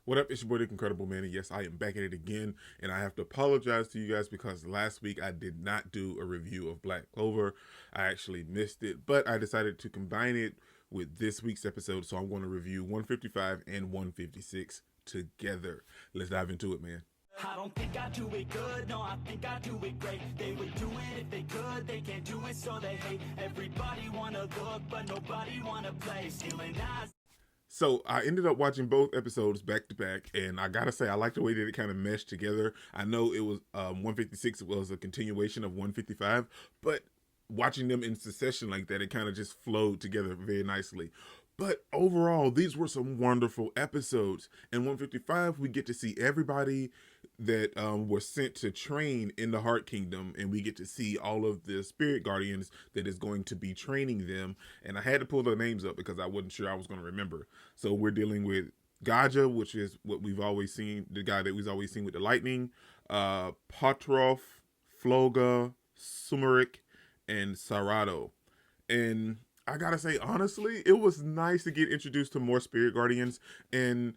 What up? It's your boy, the Incredible Man, and yes, I am back at it again. And I have to apologize to you guys because last week I did not do a review of Black Clover. I actually missed it, but I decided to combine it with this week's episode. So I'm going to review 155 and 156 together. Let's dive into it, man. I don't think I do it good, no, I think I do it great. They would do it if they could, they can't do it, so they hate. Everybody wanna look, but nobody wanna play. Stealing eyes. So I ended up watching both episodes back to back, and I gotta say I like the way that it kind of meshed together. I know it was 156 was a continuation of 155, but watching them in succession like that, it kind of just flowed together very nicely. But overall, these were some wonderful episodes. In 155, we get to see everybody that were sent to train in the Heart Kingdom, and we get to see all of the spirit guardians that is going to be training them. And I had to pull the names up because I wasn't sure I was going to remember. So we're dealing with Gaja, which is what we've always seen, the guy that we've always seen with the lightning, Patrof, Floga, Sumerik, and Sarado. And I gotta say, honestly, it was nice to get introduced to more spirit guardians, and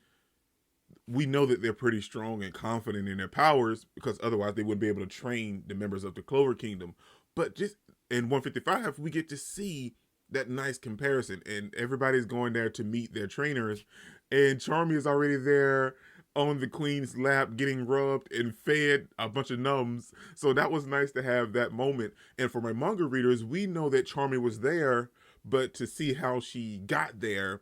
we know that they're pretty strong and confident in their powers because otherwise they wouldn't be able to train the members of the Clover Kingdom. But just in 155, we get to see that nice comparison, and everybody's going there to meet their trainers, and Charmy is already there on the queen's lap getting rubbed and fed a bunch of nums. So that was nice to have that moment. And for my manga readers, we know that Charmy was there, but to see how she got there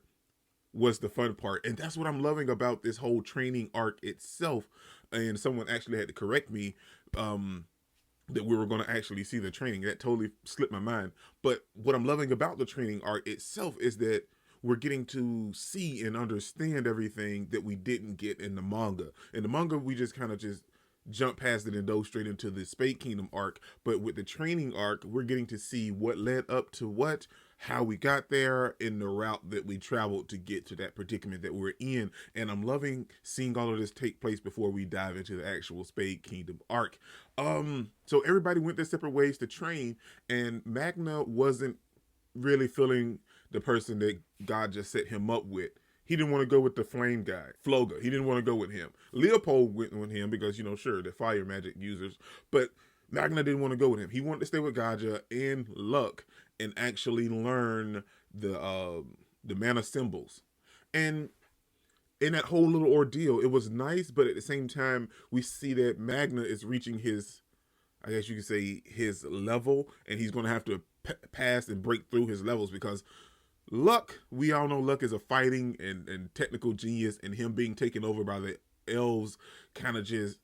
was the fun part. And that's what I'm loving about this whole training arc itself. And someone actually had to correct me that we were going to actually see the training. That totally slipped my mind. But what I'm loving about the training arc itself is that we're getting to see and understand everything that we didn't get in the manga. In the manga, we just kind of just jump past it and dove straight into the Spade Kingdom arc. But with the training arc, we're getting to see what led up to what, how we got there, in the route that we traveled to get to that predicament that we're in. And I'm loving seeing all of this take place before we dive into the actual Spade Kingdom arc. So everybody went their separate ways to train, and Magna wasn't really feeling the person that God just set him up with. He didn't want to go with the flame guy, Floga. He didn't want to go with him. Leopold went with him because, sure, they're fire magic users, but Magna didn't want to go with him. He wanted to stay with Gaja and Luck and actually learn the mana symbols. And in that whole little ordeal, it was nice, but at the same time, we see that Magna is reaching his, I guess you could say, his level, and he's going to have to pass and break through his levels because Luck, we all know Luck is a fighting and technical genius, and him being taken over by the elves kind of just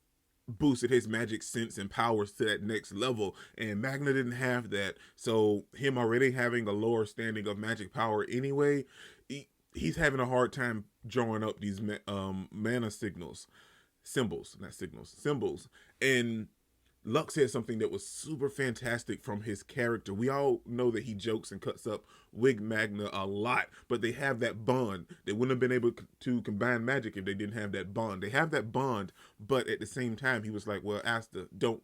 boosted his magic sense and powers to that next level, and Magna didn't have that. So him already having a lower standing of magic power anyway, he's having a hard time drawing up these mana symbols. And Luck said something that was super fantastic from his character. We all know that he jokes and cuts up Wig Magna a lot, but they have that bond. They wouldn't have been able to combine magic if they didn't have that bond. They have that bond, but at the same time, he was like, "Well, Asta, don't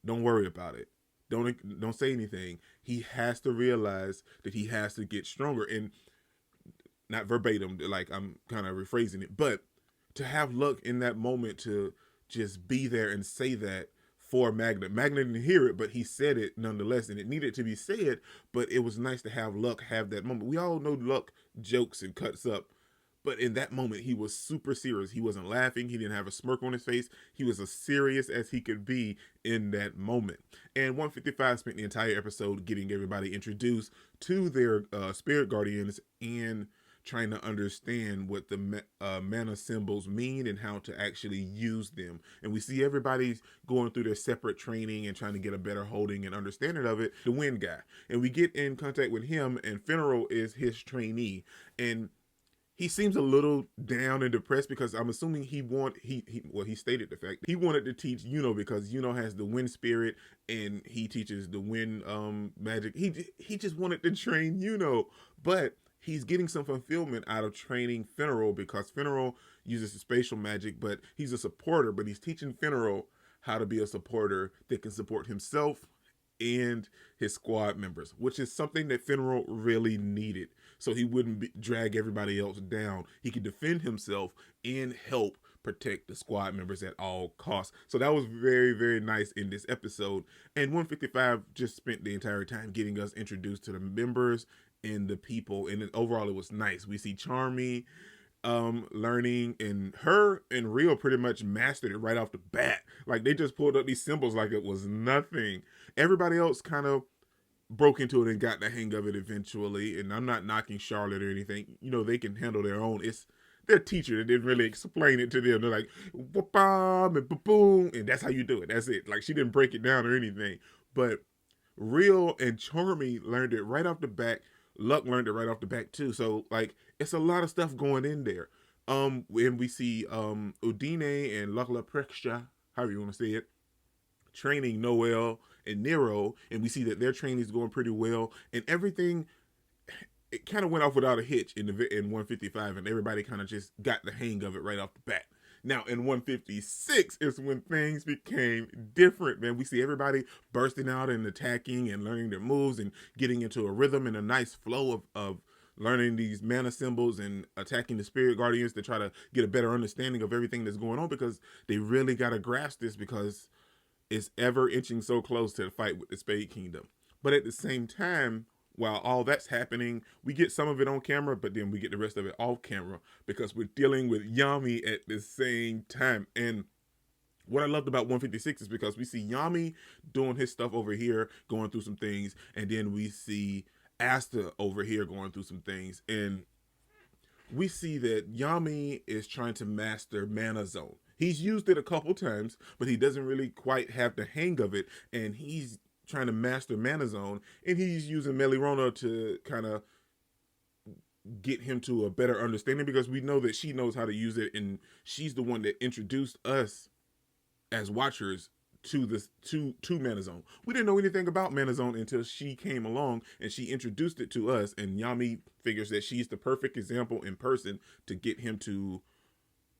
worry about it. Don't say anything." He has to realize that he has to get stronger, and not verbatim. Like I'm kind of rephrasing it, but to have Luck in that moment to just be there and say that for Magna. Magna didn't hear it, but he said it nonetheless, and it needed to be said, but it was nice to have Luck have that moment. We all know Luck jokes and cuts up, but in that moment, he was super serious. He wasn't laughing. He didn't have a smirk on his face. He was as serious as he could be in that moment. And 155 spent the entire episode getting everybody introduced to their spirit guardians and trying to understand what the mana symbols mean and how to actually use them. And we see everybody going through their separate training and trying to get a better holding and understanding of it. The wind guy. And we get in contact with him, and Funeral is his trainee. And he seems a little down and depressed because I'm assuming he stated the fact he wanted to teach because has the wind spirit and he teaches the wind magic. He just wanted to train but he's getting some fulfillment out of training Funeral because Funeral uses spatial magic, but he's a supporter, but he's teaching Funeral how to be a supporter that can support himself and his squad members, which is something that Funeral really needed. so he wouldn't drag everybody else down. He could defend himself and help protect the squad members at all costs. So that was very, very nice in this episode. And 155 just spent the entire time getting us introduced to the members and the people. And overall, it was nice. We see Charmy learning, and her and Rio pretty much mastered it right off the bat. Like, they just pulled up these symbols like it was nothing. Everybody else kind of broke into it and got the hang of it eventually. And I'm not knocking Charlotte or anything. You know, they can handle their own. It's their teacher that didn't really explain it to them. They're like, ba-bam and ba-boom, and that's how you do it. That's it. Like, she didn't break it down or anything. But Real and Charmy learned it right off the bat. Luck learned it right off the bat too. So, like, it's a lot of stuff going in there. When we see Udine and Luck La Preksha, however you want to say it, training Noel and Nero, and we see that their training is going pretty well, and everything, it kind of went off without a hitch in 155, and everybody kind of just got the hang of it right off the bat. Now, in 156 is when things became different, man. We see everybody bursting out and attacking and learning their moves and getting into a rhythm and a nice flow of learning these mana symbols and attacking the spirit guardians to try to get a better understanding of everything that's going on, because they really got to grasp this, because it's ever inching so close to the fight with the Spade Kingdom. But at the same time, while all that's happening, we get some of it on camera, but then we get the rest of it off camera, because we're dealing with Yami at the same time. And what I loved about 156 is because we see Yami doing his stuff over here, going through some things, and then we see Asta over here going through some things. And we see that Yami is trying to master Mana Zone. He's used it a couple times, but he doesn't really quite have the hang of it, and he's trying to master Mana Zone, and he's using Melirona to kind of get him to a better understanding, because we know that she knows how to use it, and she's the one that introduced us as watchers to this to Mana Zone. We didn't know anything about Mana Zone until she came along and she introduced it to us, and Yami figures that she's the perfect example in person to get him to,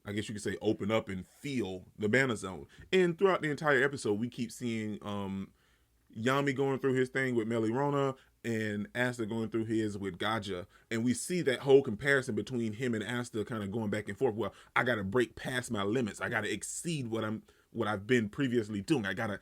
I guess you could say, open up and feel the Mana Zone. And throughout the entire episode, we keep seeing Yami going through his thing with Melirona and Asta going through his with Gaja. And we see that whole comparison between him and Asta kind of going back and forth. Well, I got to break past my limits. I got to exceed what I've been previously doing. I gotta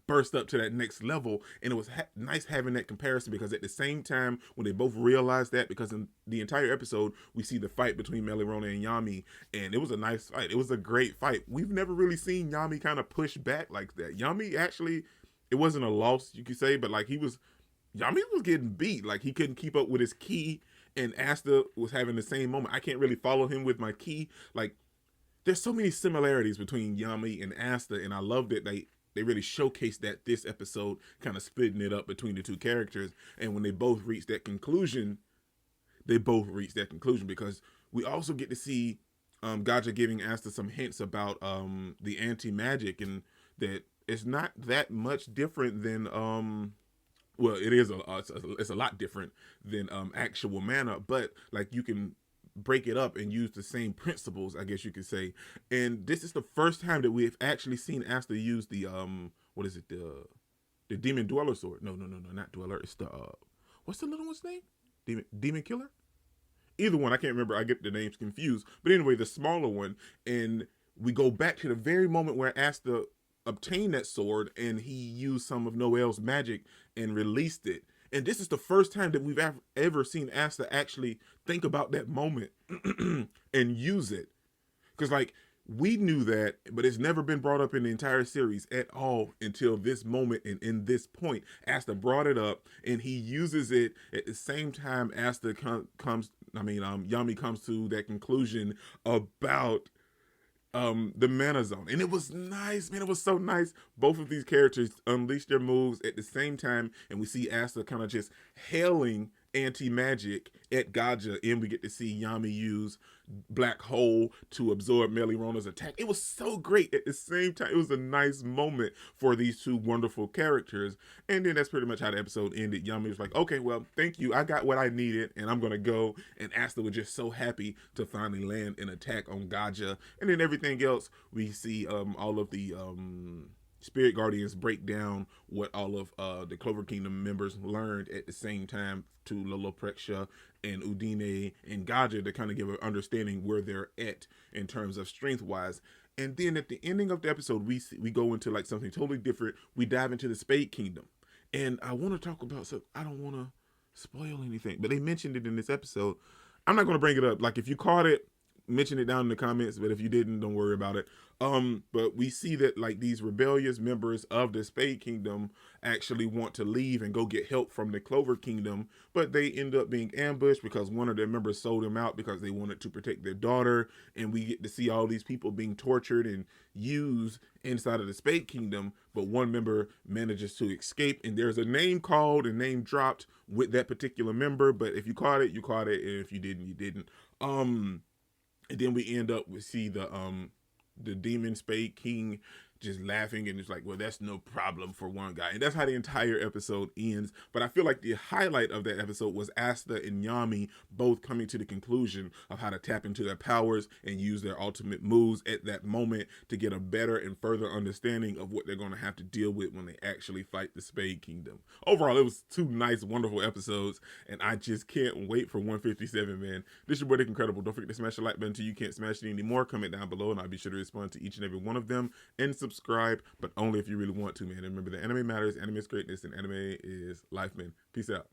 burst up to that next level. And it was nice having that comparison, because at the same time, when they both realized that, because in the entire episode, we see the fight between Melirona and Yami, and it was a nice fight. It was a great fight. We've never really seen Yami kind of push back like that. Yami actually, it wasn't a loss, you could say, but like Yami was getting beat. Like, he couldn't keep up with his ki, and Asta was having the same moment. I can't really follow him with my ki. Like, there's so many similarities between Yami and Asta, and I love that they really showcased that this episode, kind of splitting it up between the two characters. And when they both reach that conclusion, because we also get to see Gaja giving Asta some hints about the anti-magic, and that it's not that much different than well, it is it's a lot different than actual mana, but like, you can break it up and use the same principles, I guess you could say. And this is the first time that we've actually seen Asta use the what is it, the Demon Dweller sword. No, not Dweller. It's the what's the little one's name? Demon Killer? Either one, I can't remember. I get the names confused. But anyway, the smaller one. And we go back to the very moment where Asta obtained that sword, and he used some of Noel's magic and released it. And this is the first time that we've ever seen Asta actually think about that moment and use it. Because, like, we knew that, but it's never been brought up in the entire series at all until this moment. And in this point, Asta brought it up, and he uses it at the same time Asta Yami comes to that conclusion about the Mana Zone. And it was nice, man. It was so nice. Both of these characters unleashed their moves at the same time, and we see Asta kind of just hailing anti-magic at Gaja, and we get to see Yami use Black Hole to absorb Melirona's attack. It was so great at the same time. It was a nice moment for these two wonderful characters. And then that's pretty much how the episode ended. Yami was like, okay, well, thank you. I got what I needed, and I'm going to go. And Asta was just so happy to finally land an attack on Gaja. And then everything else, we see all of the spirit guardians break down what all of the Clover Kingdom members learned at the same time to Lolopreksha and Udine and Gaja to kind of give an understanding where they're at in terms of strength wise. And then at the ending of the episode, we go into like something totally different. We dive into the Spade Kingdom, and I want to talk about. So I don't want to spoil anything, but they mentioned it in this episode. I'm not going to bring it up. Like if you caught it, mention it down in the comments, but if you didn't, don't worry about it. But we see that like these rebellious members of the Spade Kingdom actually want to leave and go get help from the Clover Kingdom, but they end up being ambushed because one of their members sold them out because they wanted to protect their daughter, and we get to see all these people being tortured and used inside of the Spade Kingdom, but one member manages to escape, and there's a name called and name dropped with that particular member, but if you caught it, you caught it, and if you didn't, you didn't. And then we end up, we see the demon Spade King just laughing, and it's like, well, that's no problem for one guy. And that's how the entire episode ends. But I feel like the highlight of that episode was Asta and Yami both coming to the conclusion of how to tap into their powers and use their ultimate moves at that moment to get a better and further understanding of what they're going to have to deal with when they actually fight the Spade Kingdom. Overall, it was two nice, wonderful episodes, and I just can't wait for 157, man. This is your boy Dick Incredible. Don't forget to smash the like button until you can't smash it anymore. Comment down below, and I'll be sure to respond to each and every one of them. And subscribe, but only if you really want to, man. And remember that anime matters, anime is greatness, and anime is life, man. Peace out.